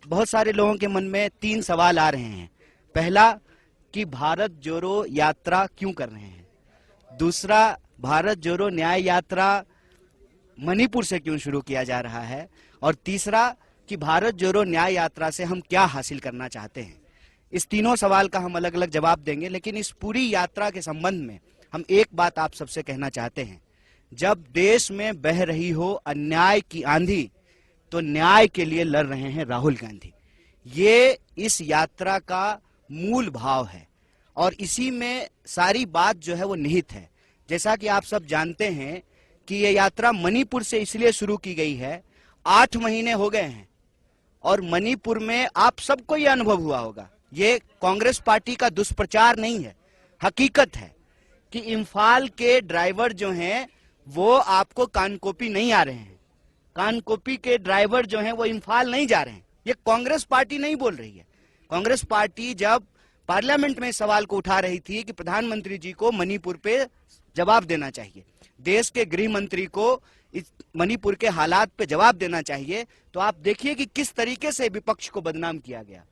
बहुत सारे लोगों के मन में 3 सवाल आ रहे हैं। पहला कि भारत जोड़ो यात्रा क्यों कर रहे हैं, दूसरा भारत जोड़ो न्याय यात्रा मणिपुर से क्यों शुरू किया जा रहा है, और तीसरा कि भारत जोड़ो न्याय यात्रा से हम क्या हासिल करना चाहते हैं। इस तीनों सवाल का हम अलग अलग जवाब देंगे, लेकिन इस पूरी यात्रा के संबंध में हम एक बात आप सबसे कहना चाहते हैं। जब देश में बह रही हो अन्याय की आंधी, तो न्याय के लिए लड़ रहे हैं राहुल गांधी। ये इस यात्रा का मूल भाव है और इसी में सारी बात जो है वो निहित है। जैसा कि आप सब जानते हैं कि ये यात्रा मणिपुर से इसलिए शुरू की गई है, 8 महीने हो गए हैं और मणिपुर में आप सबको ये अनुभव हुआ होगा, ये कांग्रेस पार्टी का दुष्प्रचार नहीं है, हकीकत है कि इम्फाल के ड्राइवर जो हैं वो आपको कानकोपी नहीं आ रहे हैं, कानकोपी के ड्राइवर जो हैं वो इम्फाल नहीं जा रहे हैं। ये कांग्रेस पार्टी नहीं बोल रही है। कांग्रेस पार्टी जब पार्लियामेंट में सवाल को उठा रही थी कि प्रधानमंत्री जी को मणिपुर पे जवाब देना चाहिए, देश के गृह मंत्री को इस मणिपुर के हालात पे जवाब देना चाहिए, तो आप देखिए कि किस तरीके से विपक्ष को बदनाम किया गया।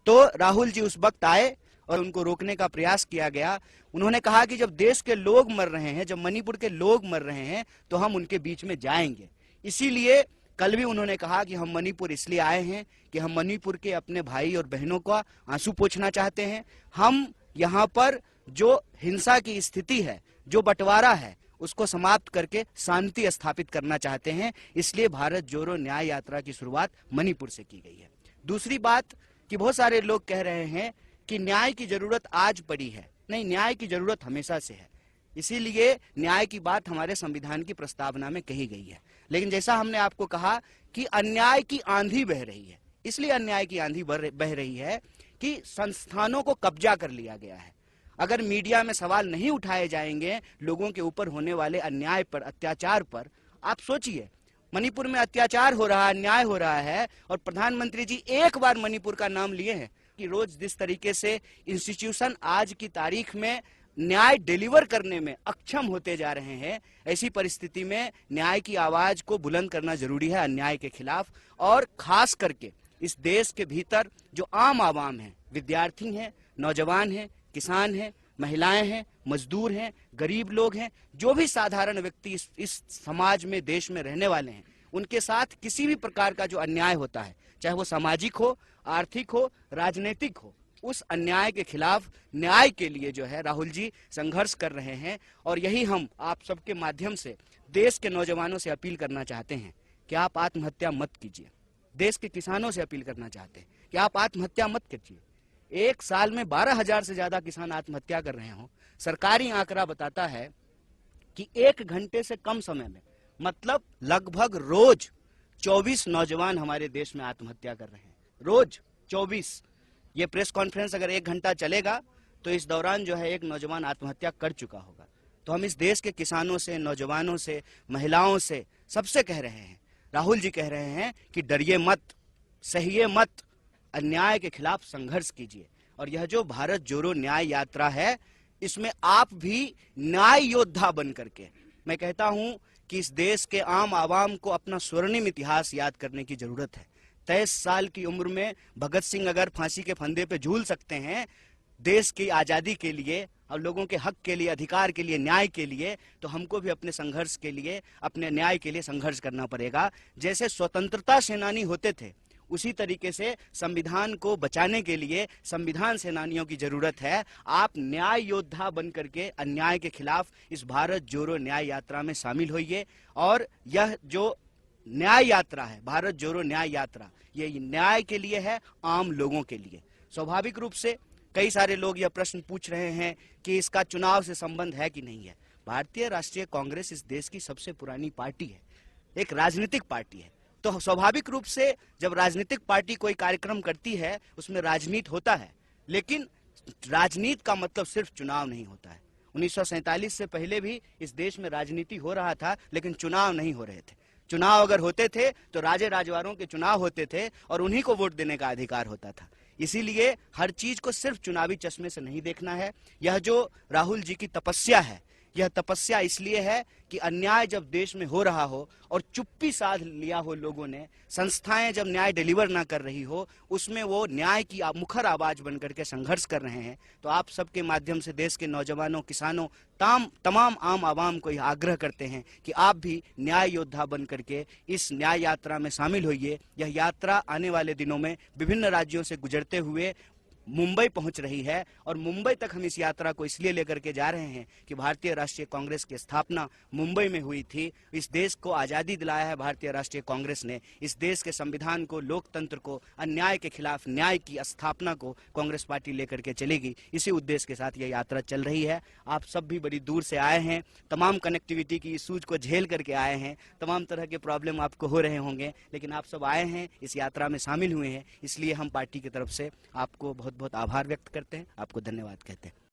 तो राहुल जी उस वक्त आए और उनको रोकने का प्रयास किया गया। उन्होंने कहा कि जब देश के लोग मर रहे हैं, जब मणिपुर के लोग मर रहे हैं, तो हम उनके बीच में जाएंगे। इसीलिए कल भी उन्होंने कहा कि हम मणिपुर इसलिए आए हैं कि हम मणिपुर के अपने भाई और बहनों का आंसू पोंछना चाहते हैं। हम यहाँ पर जो हिंसा की स्थिति है, जो बंटवारा है, उसको समाप्त करके शांति स्थापित करना चाहते हैं। इसलिए भारत जोड़ो न्याय यात्रा की शुरुआत मणिपुर से की गई है। दूसरी बात कि बहुत सारे लोग कह रहे हैं कि न्याय की जरूरत आज पड़ी है। नहीं, न्याय की जरूरत हमेशा से है, इसीलिए न्याय की बात हमारे संविधान की प्रस्तावना में कही गई है। लेकिन जैसा हमने आपको कहा कि अन्याय की आंधी बह रही है, इसलिए अन्याय की आंधी बह रही है कि संस्थानों को कब्जा कर लिया गया है। अगर मीडिया में सवाल नहीं उठाए जाएंगे लोगों के ऊपर होने वाले अन्याय पर, अत्याचार पर, आप सोचिए मणिपुर में अत्याचार हो रहा है, अन्याय हो रहा है, और प्रधानमंत्री जी एक बार मणिपुर का नाम लिए हैं कि रोज जिस तरीके से इंस्टीट्यूशन आज की तारीख में न्याय डिलीवर करने में अक्षम होते जा रहे हैं, ऐसी परिस्थिति में न्याय की आवाज को बुलंद करना जरूरी है अन्याय के खिलाफ। और खास करके इस देश के भीतर जो आम आवाम है, विद्यार्थी हैं, नौजवान हैं, किसान हैं, महिलाएं हैं, मजदूर हैं, गरीब लोग हैं, जो भी साधारण व्यक्ति इस समाज में, देश में रहने वाले हैं, उनके साथ किसी भी प्रकार का जो अन्याय होता है, चाहे वो सामाजिक हो, आर्थिक हो, राजनीतिक हो, उस अन्याय के खिलाफ न्याय के लिए जो है राहुल जी संघर्ष कर रहे हैं। और यही हम आप सबके माध्यम से देश के नौजवानों से अपील करना चाहते हैं कि आप आत्महत्या मत कीजिए। देश के किसानों से अपील करना चाहते हैं कि आप आत्महत्या मत कीजिए। एक साल में 12,000 से ज्यादा किसान आत्महत्या कर रहे हो। सरकारी आंकड़ा बताता है कि 1 घंटे से कम समय में, मतलब लगभग रोज 24 नौजवान हमारे देश में आत्महत्या कर रहे हैं, रोज 24। ये प्रेस कॉन्फ्रेंस अगर 1 घंटा चलेगा तो इस दौरान जो है एक नौजवान आत्महत्या कर चुका होगा। तो हम इस देश के किसानों से, नौजवानों से, महिलाओं से, सबसे कह रहे हैं, राहुल जी कह रहे हैं कि डरिए मत, सहिए मत, अन्याय के खिलाफ संघर्ष कीजिए। और यह जो भारत जोड़ो न्याय यात्रा है, इसमें आप भी न्याय योद्धा बन करके, मैं कहता हूं कि इस देश के आम आवाम को अपना स्वर्णिम इतिहास याद करने की जरूरत है। 23 साल की उम्र में भगत सिंह अगर फांसी के फंदे पे झूल सकते हैं देश की आजादी के लिए और लोगों के हक के लिए, अधिकार के लिए, न्याय के लिए, तो हमको भी अपने संघर्ष के लिए, अपने न्याय के लिए संघर्ष करना पड़ेगा। जैसे स्वतंत्रता सेनानी होते थे, उसी तरीके से संविधान को बचाने के लिए संविधान सेनानियों की जरूरत है। आप न्याय योद्धा बन करके अन्याय के खिलाफ इस भारत जोड़ो न्याय यात्रा में शामिल होइए। और यह जो न्याय यात्रा है, भारत जोड़ो न्याय यात्रा, ये न्याय के लिए है, आम लोगों के लिए। स्वाभाविक रूप से कई सारे लोग यह प्रश्न पूछ रहे हैं कि इसका चुनाव से संबंध है कि नहीं है। भारतीय राष्ट्रीय कांग्रेस इस देश की सबसे पुरानी पार्टी है, एक राजनीतिक पार्टी है। तो स्वाभाविक रूप से जब राजनीतिक पार्टी कोई कार्यक्रम करती है उसमें राजनीति होता है, लेकिन राजनीति का मतलब सिर्फ चुनाव नहीं होता है। 1947 से पहले भी इस देश में राजनीति हो रहा था, लेकिन चुनाव नहीं हो रहे थे। चुनाव अगर होते थे तो राजे राजवारों के चुनाव होते थे और उन्हीं को वोट देने का अधिकार होता था। इसीलिए हर चीज को सिर्फ चुनावी चश्मे से नहीं देखना है। यह जो राहुल जी की तपस्या है, यह तपस्या इसलिए है कि अन्याय जब देश में हो रहा हो और चुप्पी साध लिया हो लोगों ने, संस्थाएं जब न्याय डिलीवर ना कर रही हो, उसमें वो न्याय की मुखर आवाज बनकर के संघर्ष कर रहे हैं। तो आप सबके माध्यम से देश के नौजवानों, किसानों, तमाम आम आवाम को यह आग्रह करते हैं कि आप भी न्याय योद्धा बन करके इस न्याय यात्रा में शामिल होइए। यह यात्रा आने वाले दिनों में विभिन्न राज्यों से गुजरते हुए मुंबई पहुंच रही है, और मुंबई तक हम इस यात्रा को इसलिए लेकर के जा रहे हैं कि भारतीय राष्ट्रीय कांग्रेस की स्थापना मुंबई में हुई थी। इस देश को आजादी दिलाया है भारतीय राष्ट्रीय कांग्रेस ने। इस देश के संविधान को, लोकतंत्र को, अन्याय के खिलाफ न्याय की स्थापना को कांग्रेस पार्टी लेकर के चलेगी। इसी उद्देश्य के साथ यह यात्रा चल रही है। आप सब भी बड़ी दूर से आए हैं, तमाम कनेक्टिविटी की इशूज को झेल करके आए हैं, तमाम तरह के प्रॉब्लम आपको हो रहे होंगे, लेकिन आप सब आए हैं, इस यात्रा में शामिल हुए हैं। इसलिए हम पार्टी की तरफ से आपको बहुत बहुत आभार व्यक्त करते हैं, आपको धन्यवाद कहते हैं।